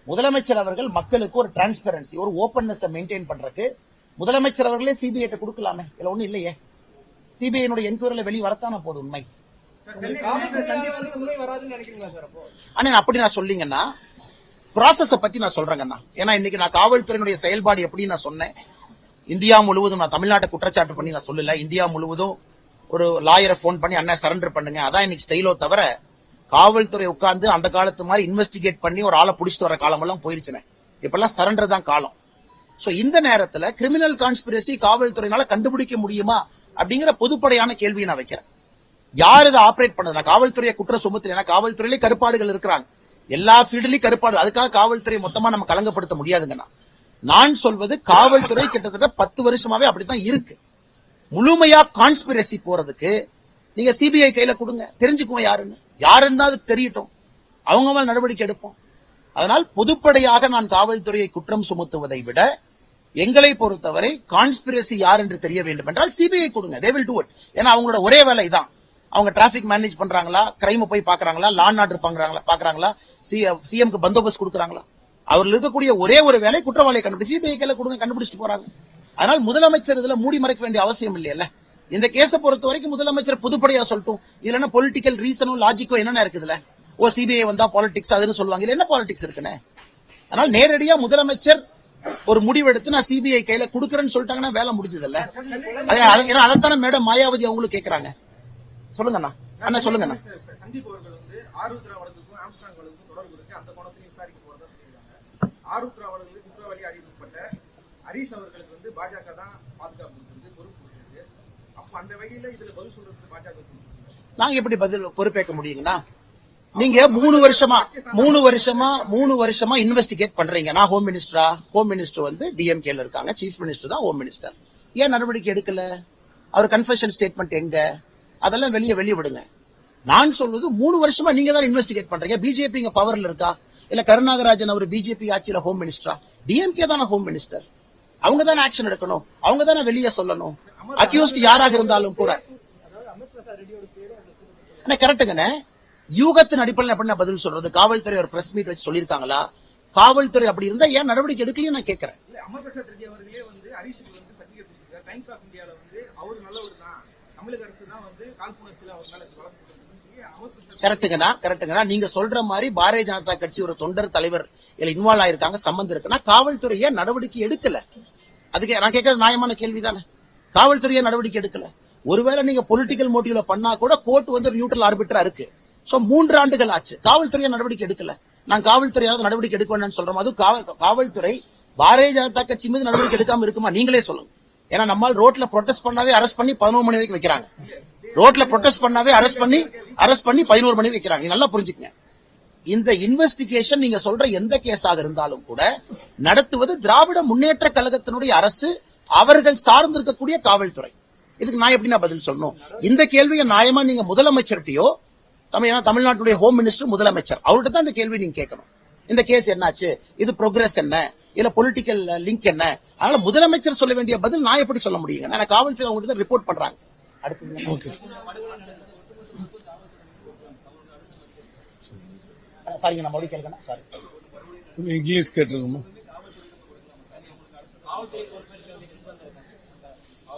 முதலமைச்சர் அவர்கள் மக்களுக்கு ஒரு டிரான்ஸ்பரன்சி, ஒரு ஓப்பன்னஸ் மெயின்டைன் பண்றதுக்கு முதலமைச்சர் அவர்களே சிபிஐ கொடுக்கலாமே. இதுல ஒண்ணு இல்லையே. சிபிஐ என்கொயரியில வெளியே வரத்தான போது உண்மை. ஆனா அப்படி நான் சொல்லிங்கன்னா ப்ராசஸ பத்தி நான் சொல்றேங்கண்ணா. ஏன்னா இன்னைக்கு நான் காவல்துறையினுடைய செயல்பாடு எப்படி நான் சொன்னேன், இந்தியா முழுவதும் நான் தமிழ்நாட்டை குற்றச்சாட்டு பண்ணி நான் சொல்லல. இந்தியா முழுவதும் ஒரு லாயரை போன் பண்ணி அண்ணா சரண்டர் பண்ணுங்க, அதான் இன்னைக்கு ஸ்டைலோ தவிர காவல்துறை உட்கார்ந்து அந்த காலத்து மாதிரி இன்வெஸ்டிகேட் பண்ணி ஒரு ஆளை பிடிச்சிட்டு வர காலம் எல்லாம் போயிருச்சுனே. இப்பெல்லாம் சரண்டர் தான் காலம். சோ இந்த நேரத்துல கிரிமினல் கான்ஸ்பிரசி காவல்துறையினால கண்டுபிடிக்க முடியுமா அப்படிங்கிற பொதுப்படையான கேள்வியை நான் வைக்கிறேன். யார் இதை ஆபரேட் பண்ணது? நான் காவல்துறையை குற்றம் சுமத்துறேன். காவல்துறையிலே கருப்பாடுகள் இருக்கிறாங்க, எல்லா ஃபீல்ட்லயும் கருப்பாடு. அதுக்காக காவல்துறை மொத்தமா நம்ம கலங்கப்படுத்த முடியாதுங்கண்ணா. நான் சொல்வது காவல்துறை கிட்டத்தட்ட 10 வருஷமாவே அப்படித்தான் இருக்கு. முழுமையா கான்ஸ்பிரசி போறதுக்கு நீங்க சிபிஐ கையில கொடுங்க, தெரிஞ்சுக்குவோம் யாருன்னு அது தெரியட்டும், அவங்க மேல நடவடிக்கை எடுப்போம். அதனால் பொதுப்படையாக நான் காவல்துறையை குற்றம் சுமத்துவதை விட எங்களை பொறுத்தவரை கான்ஸ்பிரசி யார் என்று தெரிய வேண்டும் என்றால் சிபிஐ கொடுங்க, they will do it. ஏன்னா அவங்களோட ஒரே வேலை இதான். அவங்க டிராபிக் மேனேஜ் பண்றாங்களா, கிரைம் போய் பாக்குறாங்களா, லா அண்ட் ஆர்டர் பாக்குறாங்களா, சிஎம்க்கு பந்தோபஸ்து கொடுக்கறாங்களா, அவர்கள் இருக்கக்கூடிய ஒரே ஒரு வேலை குற்றவாளியை கண்டுபிடிச்சு சிபிஐ கையில கொடுங்க, கண்டுபிடிச்சிட்டு போறாங்க. அதனால் முதலமைச்சர் இதுல மூடி மறைக்க வேண்டிய அவசியம் இல்லையல்ல. இந்த கேஸை பொறுத்த வரைக்கும் முதலமைச்சர் பொதுப்படையா சொல்லட்டும். இதுல என்ன பொலிட்டிக்கல் ரீசனும் லாஜிக்கோ என்னென்ன இருக்குதுல? ஓ சிபிஐ வந்தா பாலிடிக்ஸ் அதுன்னு சொல்லுவாங்க, இல்ல என்ன பாலிடிக்ஸ் இருக்குன்னு. அதனால் நேரடியா முதலமைச்சர் ஒரு முடிவெடுத்து நான் சிபிஐ கையில கொடுக்கறேன்னு சொல்லிட்டாங்கன்னா வேலை முடிஞ்சதில்ல. அதைத்தானே மேடம் மாயாவதி அவங்களும் கேட்கறாங்க. சொல்லுங்கண்ணா, அண்ணா சொல்லுங்கண்ணா. சந்தீப் அவர்கள் வந்து ஆருத்ரா வழக்குக்கும் ஆம்ஸ்ட்ராங் வழக்குக்கும் தொடர்பு இருக்கு, அந்த கோணத்திலையும் விசாரிக்க போறதா சொல்லியிருக்காங்க. ஆருத்ரா வழக்குக்கு குற்றவாளி அறிவிக்கப்பட்ட ஹரீஷ் அவர்களுக்கு வந்து பாஜக தான் பாதுகாப்பு கொடுத்திருக்கு, பொறுப்பு கொடுத்திருக்கு. அப்ப அந்த வகையில இதுல பதில் சொல்றதுக்கு பாஜக நாங்க எப்படி பதில் பொறுப்பேற்க முடியுங்கன்னா, நீங்க 3 வருஷமா இன்வெஸ்டிகேட் பண்றீங்க. நான் ஹோம் மினிஸ்டரா? ஹோம் மினிஸ்டர் வந்து டிஎம்கேல இருக்காங்க, சீஃப் மினிஸ்டர் தான் ஹோம் மினிஸ்டர். ஏன் நடவடிக்கை எடுக்கல? அவர் கன்ஃபெஷன் ஸ்டேட்மெண்ட் எங்க? அதெல்லாம் வெளியே விடுங்க. நான் சொல்வது 3 வருஷமா நீங்க தான் இன்வெஸ்டிகேட் பண்றீங்க. பிஜேபி இங்க பவர்ல இருக்கா? இல்ல கருணாகராஜன் அவர் பிஜேபி ஆட்சியில ஹோம் மினிஸ்டரா? டிஎம்கே தானே ஹோம் மினிஸ்டர். அவங்க தானே ஆக்ஷன் எடுக்கணும், அவங்க தானே வெளியே சொல்லணும். அக்யூஸ்ட் யாராக இருந்தாலும் கூட கரெக்டுங்கண்ணே. யூகத்தின் அடிப்படையில் எப்படி பதில் சொல்றது? காவல்துறை ஒரு பிரஸ் மீட் வச்சு சொல்லிருக்காங்களா? காவல்துறை அப்படி இருந்தா ஏன் நடவடிக்கை எடுக்கலையும் நான் கேட்கிறேன். அமர் பிரசாத் ரெட்டி அவர்களே வந்து ஹரீஷுக்கு வந்து சர்டிபிகேட் கொடுத்திருக்காரு. டைம்ஸ் ஆஃப் இந்தியால வந்து அவர் நல்லவர் தான், தமிழக அரசு தான் வந்து காழ்ப்புணர்ச்சியில அவர் மேல வழக்கு கரெக்டுங்கண்ணா. நீங்க சொல்ற மாதிரி பாரதிய ஜனதா கட்சி ஒரு தொண்டர் தலைவர் இதுல இன்வால்வ் ஆயிருக்காங்க, சம்பந்தம் இருக்குன்னா காவல்துறையே நடவடிக்கை எடுக்கல. அதுக்கு நான் கேட்கறது நியாயமான கேள்வி தானே. காவல்துறையே நடவடிக்கை எடுக்கல. ஒருவேளை நீங்க பொலிட்டிக்கல் மோட்டிவ்ல பண்ணா கூட கோர்ட் வந்து நியூட்ரல் ஆர்பிட்டரா இருக்கு. சோ 3 ஆண்டுகள் ஆச்சு, காவல்துறையை நடவடிக்கை எடுக்கல. நான் காவல்துறையாவது நடவடிக்கை எடுக்க வேண்டாம்னு சொல்றோம். அது காவல்துறை பாரதிய ஜனதா கட்சி மீது நடவடிக்கை எடுக்காம இருக்குமா? நீங்களே சொல்லுங்க. ஏன்னா நம்மால் ரோட்ல ப்ரொடெஸ்ட் பண்ணாவே அரெஸ்ட் பண்ணி 11 மணி வரைக்கும் வைக்கிறாங்க. ரோட்ல ப்ரொடெஸ்ட் பண்ணாவே அரெஸ்ட் பண்ணி 11 மணி வைக்கிறாங்க. நல்லா புரிஞ்சுக்கங்க. இந்த இன்வெஸ்டிகேஷன் நீங்க சொல்ற எந்த கேஸாக இருந்தாலும் கூட நடத்துவது திராவிட முன்னேற்ற கழகத்தினுடைய அரசு, அவர்கள் சார்ந்திருக்கக்கூடிய காவல்துறை. இதுக்கு நான் எப்படி பதில் சொல்லணும்? இந்த கேள்வியை நியாயமா நீங்க முதலமைச்சர்கிட்டயோ, தமிழ்நாட்டுடைய ஹோம் மினிஸ்டர் முதலமைச்சர் அவர்கிட்ட தான் இந்த கேள்வி நீங்க கேட்கணும். இந்த கேஸ் என்னாச்சு, இது ப்ரோக்ரஸ் என்ன, இதுல பொலிட்டிக்கல் லிங்க் என்ன? அதனால முதலமைச்சர் சொல்ல வேண்டிய பதில் நான் எப்படி சொல்ல முடியுங்க? நான் காவல்துறை அவங்ககிட்ட ரிப்போர்ட் பண்றாங்க. அடுத்து சாரிங்க, நான் மறுபடியும் கேட்கணும். சாரி, இங்கிலீஷ் கேட்டிருக்கோமா?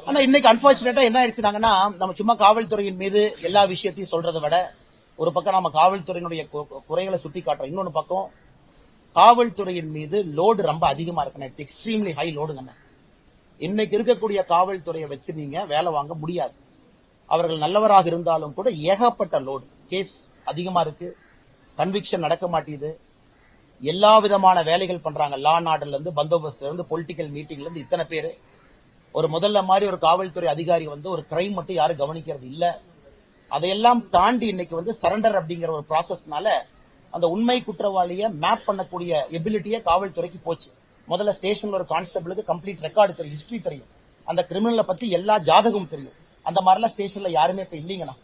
ஆனா இன்னைக்கு அன்பார்ச்சுனேட்டா என்ன ஆயிடுச்சுனாங்கன்னா, நம்ம சும்மா காவல்துறையின் மீது எல்லா விஷயத்தையும் சொல்றதை விட ஒரு பக்கம் நம்ம காவல்துறையினுடைய குறைகளை சுட்டி காட்டுறோம், இன்னொன்னு பக்கம் காவல்துறையின் மீது லோடு ரொம்ப அதிகமா இருக்கு. இட்ஸ் எக்ஸ்ட்ரீம்லி ஹை லோடுங்க. இன்னைக்கு இருக்கக்கூடிய காவல்துறையை வச்சு நீங்க வேலை வாங்க முடியாது. அவர்கள் நல்லவராக இருந்தாலும் கூட ஏகப்பட்ட லோடு, கேஸ் அதிகமா இருக்கு, கன்விக்ஷன் நடக்க மாட்டேங்குது, எல்லா விதமான வேலைகள் பண்றாங்க. லா அண்ட் ஆர்டர்ல இருந்து, பந்தோபஸ்துல இருந்து, பொலிட்டிக்கல் மீட்டிங்ல இருந்து இத்தனை பேரு. ஒரு முதல்ல மாதிரி ஒரு காவல்துறை அதிகாரி ஒரு கிரைம் மட்டும் யாரும் கவனிக்கிறது இல்ல. அதையெல்லாம் தாண்டி இன்னைக்கு சரண்டர் அப்படிங்கிற ஒரு ப்ராசஸ்னால அந்த உண்மை குற்றவாளியை மேப் பண்ணக்கூடிய எபிலிட்டியே காவல்துறைக்கு போச்சு. முதல்ல ஸ்டேஷன்ல ஒரு கான்ஸ்டபிளுக்கு கம்ப்ளீட் ரெக்கார்டு தெரியும், ஹிஸ்டரி தெரியும், அந்த கிரிமினலை பத்தி எல்லா ஜாதகமும் தெரியும். அந்த மாதிரிலாம் ஸ்டேஷன்ல யாருமே இப்ப இல்லீங்கண்ணா.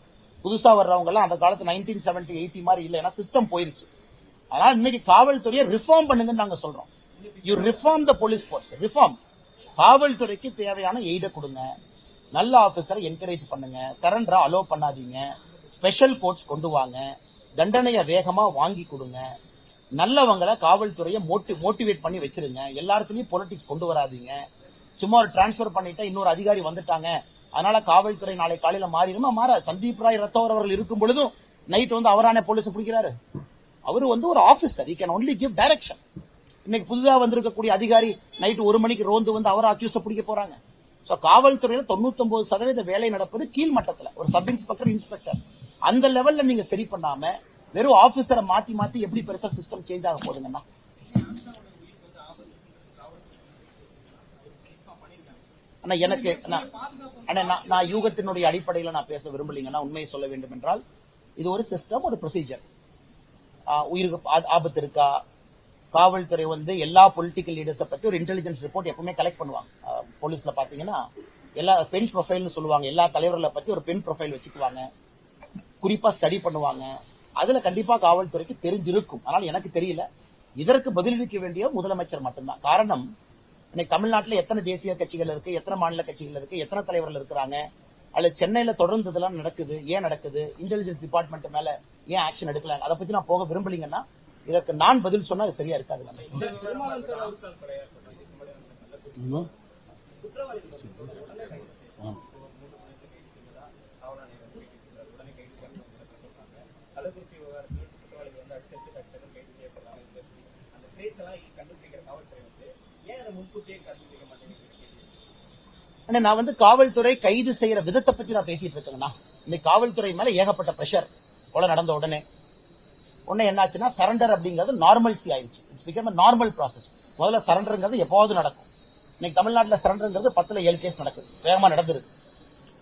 புதுசா வர்றவங்க எல்லாம் அந்த காலத்து 1970, 80 மாதிரி இல்ல, ஏன்னா சிஸ்டம் போயிருச்சு. அதனால இன்னைக்கு காவல்துறையை ரிஃபார்ம் பண்ணுங்கன்னு நாங்க சொல்றோம். You reform the police force, reform. காவல்துறைக்கு தேவையான எய்ட கொடுங்க, நல்ல ஆபீசரை என்கரேஜ் பண்ணுங்க, சரண்டரா அலோ பண்ணாதீங்க, ஸ்பெஷல் கோர்ட்ஸ் கொண்டு வாங்க, தண்டனையை வேகமா வாங்கி கொடுங்க, நல்லவங்களை காவல்துறையை மோட்டிவேட் பண்ணி வச்சிருங்க, எல்லாத்துலயும் பொலிட்டிக்ஸ் கொண்டு வராதீங்க. சும்மா ஒரு டிரான்ஸ்பர் பண்ணிட்டா இன்னொரு அதிகாரி வந்துட்டாங்க அதனால காவல்துறை நாளை காலையில மாறிடுமா? மாற. சந்தீப் ராய் ரத்தோர் அவர்கள் இருக்கும் பொழுதும் நைட் அவரான போலீஸ் பிடிக்கிறாரு. அவரு ஒரு officer, he can only give direction. இன்னைக்கு புதுதா வந்திருக்கக்கூடிய அதிகாரி நைட் 1 மணிக்கு ரோந்து அவர் அக்யூஸ்ட பிடிக்க போறாங்க. சோ காவல்துறையில 99% வேலை நடப்பது கீழ் மட்டத்துல, ஒரு சப் இன்ஸ்பெக்டர், இன்ஸ்பெக்டர். அந்த லெவல்ல நீங்க சரி பண்ணாம வெறும் ஆபீசரை மாத்தி மாத்தி எப்படி பெருசா சிஸ்டம் சேஞ்ச் ஆக போதுங்கன்னா? எனக்கு நான் யூகத்தினுடைய அடிப்படையில் நான் பேச விரும்பலீங்கன்னா, உண்மையை சொல்ல வேண்டும் என்றால் இது ஒரு சிஸ்டம், ஒரு ப்ரொசீஜர். உயிருக்கு ஆபத்து இருக்கா? காவல்துறை எல்லா பொலிட்டிக்கல் லீடர்ஸை பத்தி ஒரு இன்டெலிஜென்ஸ் ரிப்போர்ட் எப்பவுமே கலெக்ட் பண்ணுவாங்க. போலீஸ்ல பாத்தீங்கன்னா எல்லா பெண் ப்ரொஃபைல்னு சொல்லுவாங்க, எல்லா தலைவர்களை பத்தி ஒரு பெண் ப்ரொஃபைல் வச்சுக்குவாங்க, குறிப்பா ஸ்டடி பண்ணுவாங்க. அதுல கண்டிப்பா காவல்துறைக்கு தெரிஞ்சிருக்கும். ஆனால் எனக்கு தெரியல. இதற்கு பதிலளிக்க வேண்டிய முதலமைச்சர் மட்டும்தான். காரணம், இன்னைக்கு தமிழ்நாட்டில் எத்தனை தேசிய கட்சிகள் இருக்கு, எத்தனை மாநில கட்சிகள் இருக்கு, எத்தனை தலைவர்கள் இருக்கிறாங்க, அல்லது சென்னையில தொடர்ந்து இதெல்லாம் நடக்குது, ஏன் நடக்குது, இன்டெலிஜென்ஸ் டிபார்ட்மெண்ட் மேல ஏன் ஆக்ஷன் எடுக்கல, அதை பத்தி நான் போக விரும்பலீங்கன்னா இதற்கு நான் பதில் சொன்னா அது சரியா இருக்காது. நான் காவல்துறை கைது செய்யற விதத்தை பத்தி நான் பேசிட்டு இருக்கேன்னா, இந்த காவல்துறை மேல ஏகப்பட்ட பிரஷர் கொலை நடந்த உடனே என்னாச்சுன்னா சரண்டர் அப்படிங்கிறது நார்மல்சி ஆயிடுச்சு. It's become a normal process. முதல்ல சரண்டர்ங்கிறது எப்போது நடக்கும். இன்னைக்கு தமிழ்நாட்டில் சரண்டர்ங்கிறது 10ல் 7 கேஸ் நடக்குது, வேகமா நடந்துருது.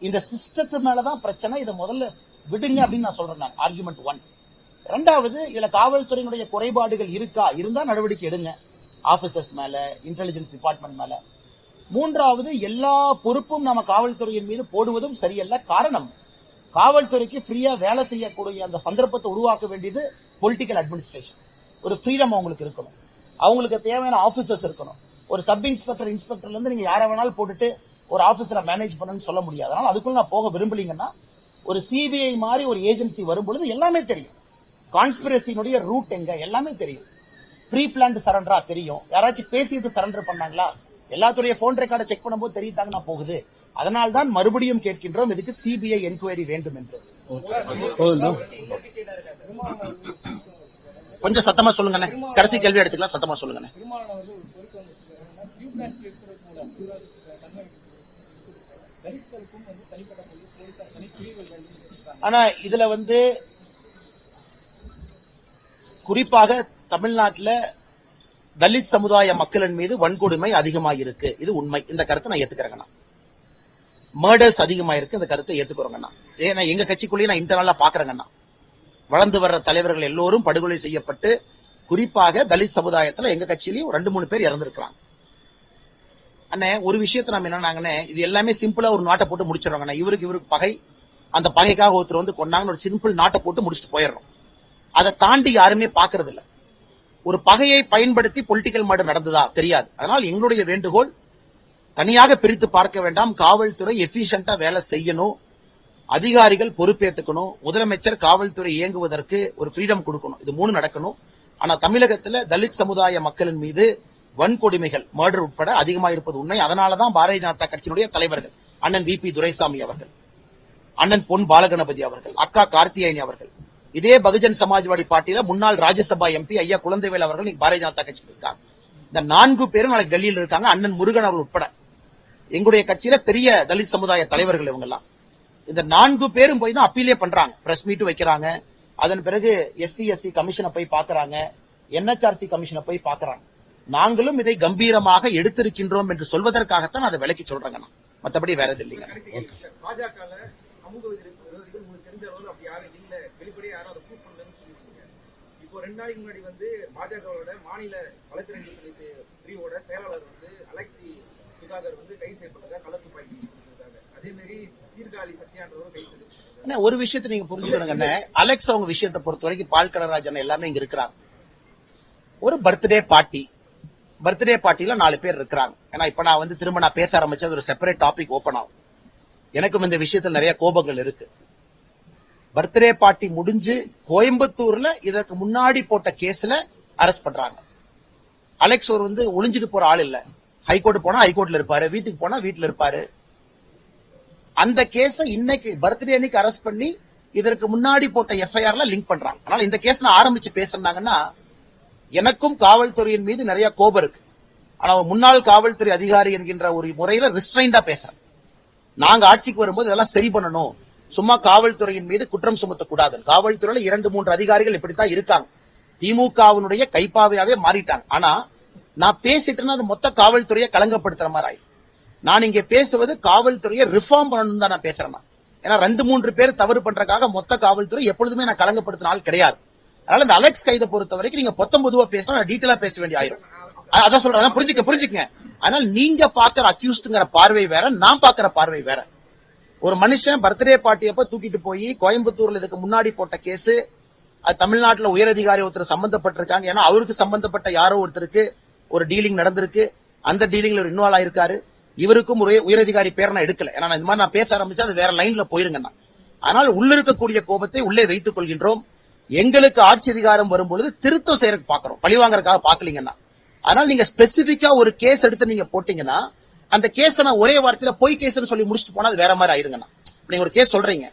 இந்த சிஸ்டத்து மேலதான் பிரச்சனை. இதை முதல்ல விடுங்க அப்படின்னு நான் சொல்றேன். ஆர்குமெண்ட் 1. ரெண்டாவது, இதுல காவல்துறையினுடைய குறைபாடுகள் இருந்தா நடவடிக்கை எடுங்க, ஆபீசர்ஸ் மேல, இன்டெலிஜென்ஸ் டிபார்ட்மெண்ட் மேல. மூன்றாவது, எல்லா பொறுப்பும் நம்ம காவல்துறையின் மீது போடுவதும் சரியல்ல. காரணம், காவல்துறைக்கு ஃப்ரீயா வேலை செய்யக்கூடிய அந்த சந்தர்ப்பத்தை உருவாக்க வேண்டியது பொலிட்டிக்கல் அட்மினிஸ்ட்ரேஷன். ஒரு ஃப்ரீடம் அவங்களுக்கு இருக்கணும், அவங்களுக்கு தேவையான ஆபீசர்ஸ் இருக்கணும். ஒரு சப் இன்ஸ்பெக்டர், இன்ஸ்பெக்டர்ல இருந்து நீங்க யாரை வேணாலும் போட்டுட்டு ஒரு ஆபீசரை மேனேஜ் பண்ணணும்னு சொல்ல முடியாது. அதனால அதுக்குள்ள நான் போக விரும்பலீங்கன்னா, ஒரு சிபிஐ மாதிரி ஒரு ஏஜென்சி வரும்பொழுது எல்லாமே தெரியும். கான்ஸ்பிரசியினுடைய ரூட் எங்க எல்லாமே தெரியும். ப்ரீ பிளான்ட் சரண்டரா தெரியும். யாராச்சும் பேசிட்டு சரண்டர் பண்ணாங்களா, எல்லாத்துடைய போன் ரெக்கார்டை செக் பண்ணும்போது தெரியுதாங்கன்னா போகுது. அதனால்தான் மறுபடியும் கேட்கின்றோம், இதுக்கு சிபிஐ என்கொயரி வேண்டும் என்று. கொஞ்சம் சத்தமா சொல்லுங்க, கடைசி கேள்வி எடுத்துக்கலாம், சத்தமா சொல்லுங்க. ஆனா இதுல குறிப்பாக தமிழ்நாட்டில் தலித் சமுதாய மக்களின் மீது வன்கொடுமை அதிகமாயிருக்கு. இது உண்மை. இந்த கருத்தை நான் ஏத்துக்கிறேங்கண்ணா. மர்டர்ஸ் அதிகமாயிருக்கு, இந்த கருத்தை ஏத்துக்கிறோங்கண்ணா. ஏன்னா எங்க கட்சிக்குள்ளேயே நான் இன்டர்னலா பாக்குறேங்கண்ணா. வளர்ந்து வர்ற தலைவர்கள் எல்லோரும் படுகொலை செய்யப்பட்டு, குறிப்பாக தலித் சமுதாயத்துல எங்க கட்சியிலையும் 2-3 பேர் இறந்திருக்கிறாங்க. அண்ணே, ஒரு விஷயத்த நம்ம என்னன்னாங்கண்ணே, இது எல்லாமே சிம்பிளா ஒரு நாட்டை போட்டு முடிச்சிடறாங்கண்ணா. இவருக்கு பகை, அந்த பகைக்காக ஒருத்தர் கொண்டாங்கன்னு ஒரு சிம்பிள் நாட்டை போட்டு முடிச்சுட்டு போயிடுறோம். அதை தாண்டி யாருமே பாக்குறது இல்ல. ஒரு பகையை பயன்படுத்தி பொலிட்டிக்கல் மர்டர் நடந்ததா தெரியாது. அதனால் எங்களுடைய வேண்டுகோள், தனியாக பிரித்து பார்க்க வேண்டாம். காவல்துறை எஃபிஷியன்டா வேலை செய்யணும், அதிகாரிகள் பொறுப்பேற்றுக்கணும், முதலமைச்சர் காவல்துறை இயங்குவதற்கு ஒரு ஃப்ரீடம் கொடுக்கணும். இது 3 நடக்கணும். ஆனா தமிழகத்துல தலித் சமுதாய மக்களின் மீது வன்கொடுமைகள், மர்டர் உட்பட அதிகமாக இருப்பது உண்மை. அதனாலதான் பாரதிய ஜனதா கட்சியினுடைய தலைவர்கள் அண்ணன் VP துரைசாமி அவர்கள், அண்ணன் பொன் பாலகணபதி அவர்கள், அக்கா கார்த்தியாயினி அவர்கள், இதே பகுஜன் சமாஜ்வாடி பார்ட்டியில முன்னாள் ராஜ்யசபா MP ஐயா குழந்தைவேல் அவர்கள் பாரதிய ஜனதா கட்சியில் இருக்காங்க. இந்த 4 பேரும் நாளைக்கு டெல்லியில் இருக்காங்க. அண்ணன் முருகன் அவர்கள் உட்பட எங்களுடைய கட்சியில பெரிய தலித் சமுதாய தலைவர்கள் இவங்க எல்லாம். இந்த 4 பேரும் போய் தான் அப்பீலே பண்றாங்க, பிரஸ் மீட் வைக்கிறாங்க. அதன் பிறகு SC/SC கமிஷனை போய் பாக்குறாங்க, NHRC கமிஷனை போய் பாக்குறாங்க. நாங்களும் இதை கம்பீரமாக எடுத்திருக்கின்றோம் என்று சொல்வதற்காகத்தான் அதை விலக்கி சொல்றேங்க. மற்றபடி வேற எது இல்லைங்க. பாஜக சமூக விரோதிகள் உங்களுக்கு தெரிஞ்ச அளவு அப்படி யாரும் இல்ல, வெளிப்படையா யாரும் அதை ப்ரூவ் பண்ணலன்னு சொல்லிருக்கீங்க. இப்போ 2 நாளைக்கு முன்னாடி பாஜகவோட மாநில வழக்கறிஞர் பிரிவோட செயலாளர் அலெக்சி சுதாகர் கைது செய்யப்பட்டதா களத்துப்பாக்கி கொடுத்திருக்காங்க. அதே மாதிரி சீர்காழி சத்யான்றவரும் கைது செய்யப்பட்டிருக்காங்க. ஒரு விஷயத்தை நீங்க புரிஞ்சுக்கணுங்க. அலெக்ஸ் அவங்க விஷயத்தை பொறுத்த வரைக்கும் பால் கடராஜன் எல்லாமே இங்க இருக்கிறாங்க. ஒரு பர்த்டே பார்ட்டில 4 பேர் இருக்கிறாங்க. ஏன்னா இப்ப நான் திரும்ப நான் பேச ஆரம்பிச்சது ஒரு செப்பரேட் டாபிக் ஓபன் ஆகும். எனக்கும் இந்த விஷயத்தில் நிறைய கோபங்கள் இருக்கு. பர்த்டே பார்ட்டி முடிஞ்சு கோயம்புத்தூர்ல இதற்கு முன்னாடி போட்ட கேஸ்ல அரெஸ்ட் பண்றாங்க. அலெக்ஸ் ஒரு ஒளிஞ்சிட்டு போற ஆள் இல்ல. ஹைகோர்ட் போனா ஹைகோர்ட்ல இருப்பாரு, வீட்டுக்கு போனா வீட்டுல இருப்பாரு. அந்த கேஸ இன்னைக்கு பர்த்டே அன்னைக்கு அரெஸ்ட் பண்ணி இதற்கு முன்னாடி போட்ட எஃப்ஐஆர்ல லிங்க் பண்றாங்க. அதனால இந்த கேஸ் நான் ஆரம்பிச்சு பேசினாங்கன்னா எனக்கும் காவல்துறையின் மீது நிறைய கோபம் இருக்கு. ஆனா முன்னாள் காவல்துறை அதிகாரி என்கின்ற ஒரு முறையில ரிஸ்ட்ரைண்டா பேசுறேன். நாங்க ஆட்சிக்கு வரும்போது இதெல்லாம் சரி பண்ணணும், சும்மா காவல்துறையின் மீது குற்றம் சுமத்தக்கூடாது. காவல்துறையில 2-3 அதிகாரிகள் இப்படித்தான் இருக்காங்க, திமுகவினுடைய கைப்பாவையாவே மாறிட்டாங்க. ஆனா நான் பேசிட்டேன்னா அது மொத்த காவல்துறையை களங்கப்படுத்துற மாதிரி ஆயிடும். நான் இங்க பேசுவது காவல்துறையை ரிஃபார்ம் பண்ணணும் தான் நான் பேசுறேன். ஏன்னா 2-3 பேர் தவறு பண்றதுக்காக மொத்த காவல்துறை எப்பொழுதுமே நான் களங்கப்படுத்தின ஆள் கிடையாது. அதனால இந்த அலெக்ஸ் கைதை பொறுத்த வரைக்கும் நீங்க 19 பேசினா டீட்டெயிலா பேச வேண்டிய ஆயிரும். அதான் சொல்றேன், புரிஞ்சுக்க. அதனால நீங்க பாக்குற அக்யூஸ்ட்ங்கிற பார்வை வேற, நான் பாக்குற பார்வை வேற. ஒரு மனுஷன் பர்த்டே பார்ட்டி அப்ப தூக்கிட்டு போய் கோயம்புத்தூர்ல இதுக்கு முன்னாடி போட்ட கேஸ், அது தமிழ்நாட்டுல உயரதிகாரி ஒருத்தர் சம்பந்தப்பட்டிருக்காங்க. ஏன்னா அவருக்கு சம்பந்தப்பட்ட யாரோ ஒருத்தருக்கு ஒரு டீலிங் நடந்திருக்கு, அந்த டீலிங்ல ஒரு இன்வால்வ் ஆயிருக்காரு. இவருக்கும் ஒரு உயரதிகாரி பேரை நான் எடுக்கல, ஏன்னா இந்த மாதிரி நான் பேச ஆரம்பிச்சா அது வேற லைன்ல போயிருங்க. அதனால் உள்ள இருக்கக்கூடிய கோபத்தை உள்ளே வைத்துக் கொள்கின்றோம். எங்களுக்கு ஆட்சி அதிகாரம் வரும்பொழுது திருத்தம் செய்யறதுக்கு பாக்குறோம், பழிவாங்கறதுக்காக பாக்கலீங்கன்னா. அதனால நீங்க ஸ்பெசிபிக்கா ஒரு கேஸ் எடுத்து நீங்க போட்டீங்கன்னா அந்த கேஸ் நான் ஒரே வார்த்தையில பொய் கேஸ்னு சொல்லி முடிச்சுட்டு போனா அது வேற மாதிரி ஆயிருங்கண்ணா. நீங்க ஒரு கேஸ் சொல்றீங்க,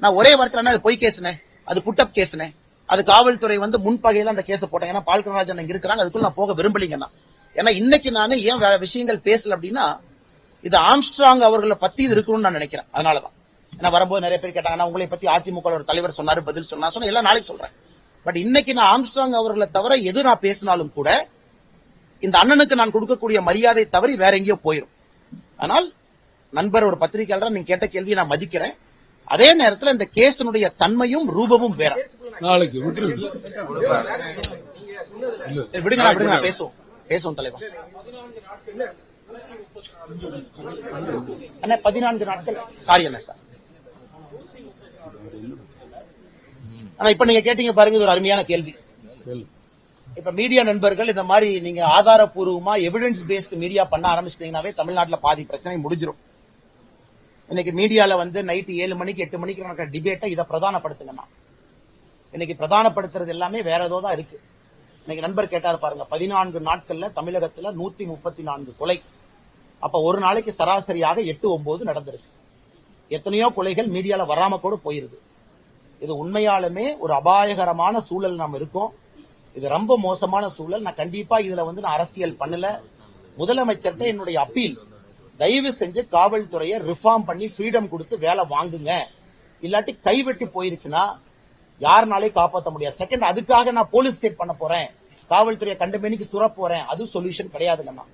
நான் ஒரே வார்த்தையில அது பொய் கேஸ்னே, அது புட்டப் கேஸ்னே, அது காவல்துறை முன்பகையில அந்த கேஸ் போட்டாங்க. ஏன்னா பால் கடராஜன் இங்க இருக்கிறாங்க, அதுக்குள்ள நான் போக விரும்பலீங்கன்னா. ஏன்னா இன்னைக்கு நான் ஏன் வேற விஷயங்கள் பேசல அப்படின்னா இது ஆம்ஸ்ட்ராங் அவர்களை பத்தி இது இருக்கணும்னு நான் நினைக்கிறேன். அதனாலதான் ஏன்னா வரும்போது நிறைய பேர் கேட்டாங்கன்னா உங்களை பத்தி அதிமுக ஒரு தலைவர் சொன்னாரு, பதில் சொன்னா எல்லாம் நாளைக்கு சொல்றேன். பட் இன்னைக்கு நான் ஆம்ஸ்ட்ராங் அவர்களை தவிர எது நான் பேசினாலும் கூட இந்த அண்ணனுக்கு நான் கொடுக்கக்கூடிய மரியாதை தவறி வேற எங்கேயோ போயிடும். ஆனால் நண்பர் ஒரு பத்திரிகையாளர் நீங்க கேட்ட கேள்வியை நான் மதிக்கிறேன். அதே நேரத்தில் இந்த கேஸினுடைய தன்மையும் ரூபமும் வேற. நாளைக்கு விடுங்க பேசுவோம் தலைவர். அண்ணா 14 நாட்கள் சாரி அண்ணா சார். ஆனா இப்ப நீங்க கேட்டீங்க பாருங்க, இது ஒரு அருமையான கேள்வி. இப்ப மீடியா நண்பர்கள் இந்த மாதிரி நீங்க ஆதாரப்பூர்வமா எவிடன்ஸ் பேஸ்ட் மீடியா பண்ண ஆரம்பிச்சிட்டீங்கன்னாவே தமிழ்நாட்டுல பாதி பிரச்சனை முடிஞ்சிடும். இன்னைக்கு மீடியால நைட்டு 7 மணிக்கு 8 மணிக்கு நடக்கிற டிபேட்டை இதை பிரதானப்படுத்துங்கன்னா இன்னைக்கு பிரதானப்படுத்துறது எல்லாமே வேற ஏதோ தான் இருக்கு. இன்னைக்கு நண்பர் கேட்டாரு பாருங்க, 14 நாட்கள்ல தமிழகத்துல 134 கொலை. அப்ப ஒரு நாளைக்கு சராசரியாக 8-9 நடந்திருக்கு. எத்தனையோ கொலைகள் மீடியால வராம கூட போயிருது. இது உண்மையாலுமே ஒரு அபாயகரமான சூழல் நாம் இருக்கோம். இது ரொம்ப மோசமான சூழல். நான் கண்டிப்பா இதுல நான் அரசியல் பண்ணல. முதலமைச்சர்கிட்ட என்னுடைய அப்பீல், தயவு செஞ்சு காவல்துறையை ரிஃபார்ம் பண்ணி ஃப்ரீடம் கொடுத்து வேலை வாங்குங்க. இல்லாட்டி கைவிட்டு போயிருச்சுன்னா யாருனாலே காப்பாற்ற முடியாது. செகண்ட், அதுக்காக நான் போலீஸ் ஸ்டேட் பண்ண போறேன், காவல்துறையை கண்டமேனிக்கு சுர போறேன், அது சொல்யூஷன் கிடையாதுங்கண்ணா.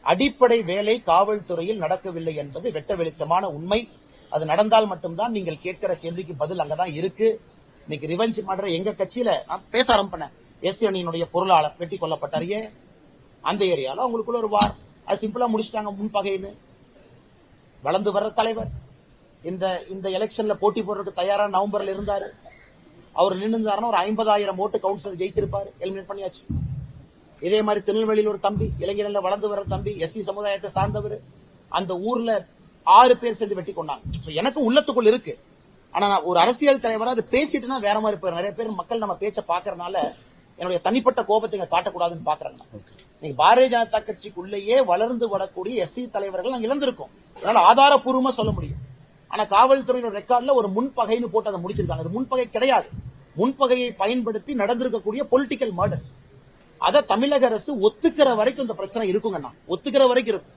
அடிப்படை வேலை காவல்துறையில் நடக்கவில்லை என்பது வெட்ட வெளிச்சமான உண்மை. அது நடந்தால் மட்டும்தான் நீங்கள் கேட்கிற கேள்விக்கு பதில் அங்கதான் இருக்கு. இன்னைக்கு ரிவெஞ்ச் பண்ற எங்க கட்சியில நான் பேச ஆரம்பிப்பேன். எஸ் அணியினுடைய பொருளாளர் வெட்டி கொல்லப்பட்டாரியே, அந்த ஏரியால அவங்களுக்குள்ள ஒரு வார், அது சிம்பிளா முடிச்சுட்டாங்க. முன்பகைன்னு வளர்ந்து வர்ற தலைவர் இந்த எலெக்ஷன்ல போட்டி போடுறதுக்கு தயாரா நவம்பர்ல இருந்தாரு. அவர் நின்றுந்தாருன்னா ஒரு 50,000 ஓட்டு கவுன்சிலர் ஜெயிச்சிருப்பாரு. எலிமினேட் பண்ணியாச்சு. இதே மாதிரி திருநெல்வேலியில் ஒரு தம்பி, இளைஞர்ல வளர்ந்து வர்ற தம்பி, எஸ்சி சமுதாயத்தை சார்ந்தவர், அந்த ஊர்ல 6 பேர் சேர்ந்து வெட்டி கொண்டாங்க. எனக்கு உள்ளத்துக்குள் இருக்கு. ஆனா நான் ஒரு அரசியல் தலைவரா அது பேசிட்டுனா வேற மாதிரி போயிடும். நிறைய பேர் மக்கள் நம்ம பேச்ச பாக்குறதுனால என்னுடைய தனிப்பட்ட கோபத்தை காட்டக்கூடாதுன்னு பாக்குறாங்க. நீங்க பாரதிய ஜனதா கட்சிக்குள்ளேயே வளர்ந்து வரக்கூடிய எஸ்சி தலைவர்கள் நாங்க இழந்திருக்கோம். அதனால ஆதாரப்பூர்வமா சொல்ல முடியும். ஆனா காவல்துறையோட ரெக்கார்ட்ல ஒரு முன்பகைன்னு போட்டு அதை முடிச்சிருக்காங்க. அது முன்பகை கிடையாது. முன்பகையை பயன்படுத்தி நடந்திருக்கக்கூடிய பொலிட்டிக்கல் மர்டர்ஸ். அத தமிழக அரசு ஒத்துக்கிற வரைக்கும் இந்த பிரச்சனை இருக்குங்கண்ணா. ஒத்துக்கிற வரைக்கும் இருக்கும்.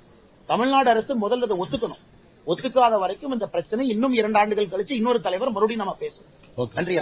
தமிழ்நாடு அரசு முதல்ல அதை ஒத்துக்கணும். ஒத்துக்காத வரைக்கும் இந்த பிரச்சனை இன்னும் 2 ஆண்டுகள் கழிச்சு இன்னொரு தலைவர் மறுபடியும் நம்ம பேசுவோம். ஓகே. நன்றி.